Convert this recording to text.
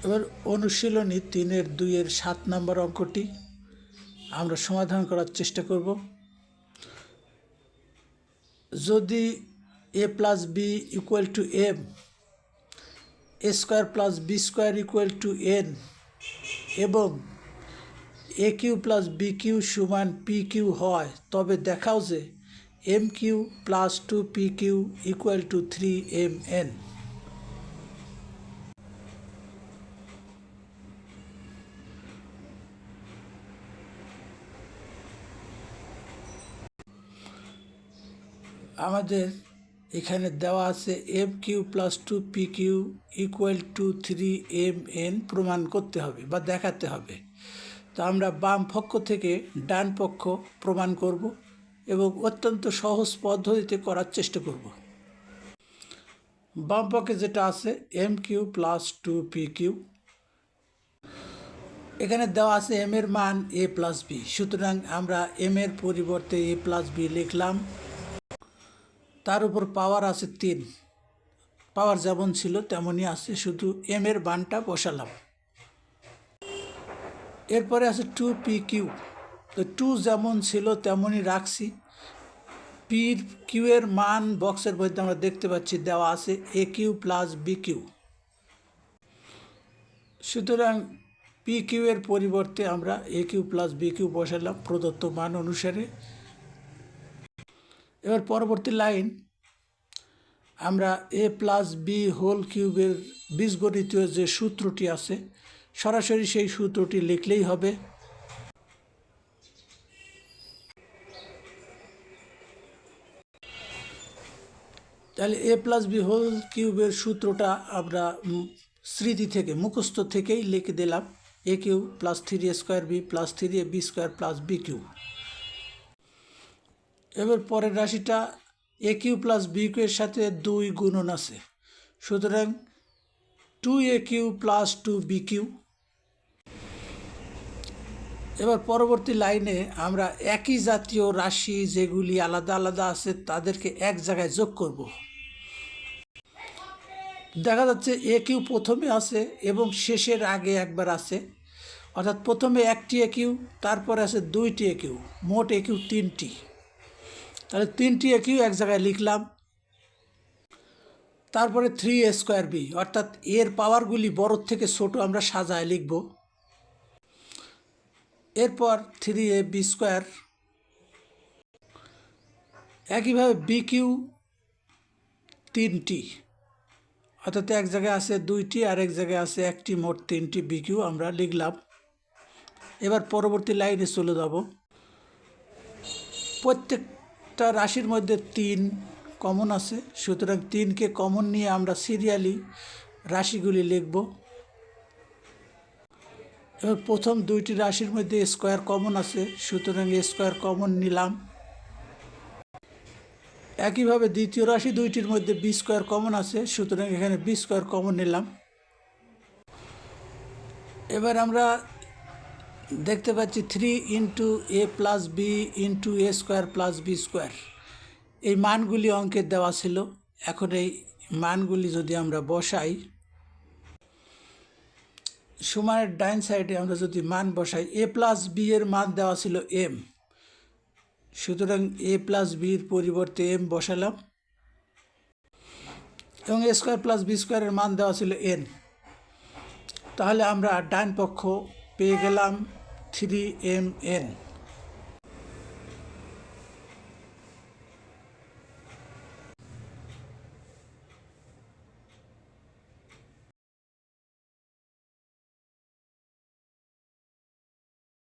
এবার অনুশীলনী 3-2-7 নম্বর অঙ্কটি আমরা সমাধান করার চেষ্টা করব। যদি a plus B equal to M, A square plus B square equal to N এবং A Q plus B Q সমান পি কিউ হয়, তবে দেখাও যে M Q plus 2 P Q equal to 3 mn। আমাদের এখানে দেওয়া আছে M Q plus 2 P Q equal to 3mn প্রমাণ করতে হবে বা দেখাতে হবে। তো আমরা বাম পক্ষ থেকে ডান পক্ষ প্রমাণ করব এবং অত্যন্ত সহজ পদ্ধতিতে করার চেষ্টা করব। বাম পক্ষে যেটা আছে এম কিউ প্লাস 2পি কিউ, এখানে দেওয়া আছে এম এর মান এ প্লাস বি, সুতরাং আমরা এম এর পরিবর্তে এ প্লাস বি লিখলাম। তার উপর পাওয়ার আছে 3, পাওয়ার যেমন ছিল তেমনই আছে, শুধু এম এর মানটা বসালাম। এরপরে আছে 2পি কিউ, তো 2 যেমন ছিল তেমনই রাখছি। পি কিউ এর মান বক্সের মধ্যে আমরা দেখতে পাচ্ছি দেওয়া আছে এ কিউ প্লাস বি কিউ, সুতরাং পি কিউ এর পরিবর্তে আমরা এ কিউ প্লাস বি কিউ বসালাম প্রদত্ত মান অনুসারে। এবার পরবর্তী লাইন আমরা এ প্লাস বি হোল কিউবের বীজগণিতীয় যে সূত্রটি আছে সরাসরি সেই সূত্রটি লিখলেই হবে। তাহলে এ প্লাস বি হোল কিউবের সূত্রটা আমরা স্মৃতি থেকে মুখস্থ থেকেই লিখে দিলাম, a Q plus 3a² b plus 3ab² plus B cube. এবার পরের রাশিটা a Q plus B cube এর সাথে 2 গুণন আছে, সুতরাং 2a Q plus 2b Q. এবার পরবর্তী লাইনে আমরা একই জাতীয় রাশি যেগুলি আলাদা আলাদা আছে তাদেরকে এক জায়গায় যোগ করব। দেখা যাচ্ছে এ কিউ প্রথমে আছে এবং শেষের আগে একবার আছে, অর্থাৎ প্রথমে একটি এ কিউ, তারপরে আছে 2টি এ কিউ, মোট এ কিউ 3টি। তাহলে 3টি এ কিউ এক জায়গায় লিখলাম। তারপরে 3a² বি, অর্থাৎ এর পাওয়ারগুলি বড় থেকে ছোট আমরা সাজায় লিখব। এরপর 3ab², একইভাবে বি কিউ 3টি, অর্থাৎ এক জায়গায় আছে 2টি আর এক জায়গায় আছে 1টি, মোট 3টি বি কিউ আমরা লিখলাম। এবার পরবর্তী লাইনে চলে যাব। প্রত্যেকটা রাশির মধ্যে 3 কমন আছে, সুতরাং 3কে কমন নিয়ে আমরা সিরিয়ালি রাশিগুলি লিখব। এবার প্রথম 2টি রাশির মধ্যে স্কোয়ার কমন আছে, সুতরাং স্কোয়ার কমন নিলাম। একইভাবে দ্বিতীয় রাশি 2টির মধ্যে b² কমন আছে, সুতরাং এখানে b² কমন নিলাম। এবার আমরা দেখতে পাচ্ছি 3 into a plus b into a² plus b², এই মানগুলি অঙ্কে দেওয়া ছিল। এখন এই মানগুলি যদি আমরা বসাই, সমানের ডাইন সাইডে আমরা যদি মান বসাই, এ প্লাস বি এর মান দেওয়া ছিল এম, সুতরাং এ প্লাস বির পরিবর্তে এম বসালাম এবং a² প্লাস b² এর মান দেওয়া ছিল এন। তাহলে আমরা ডান পক্ষ পেয়ে গেলাম 3mn।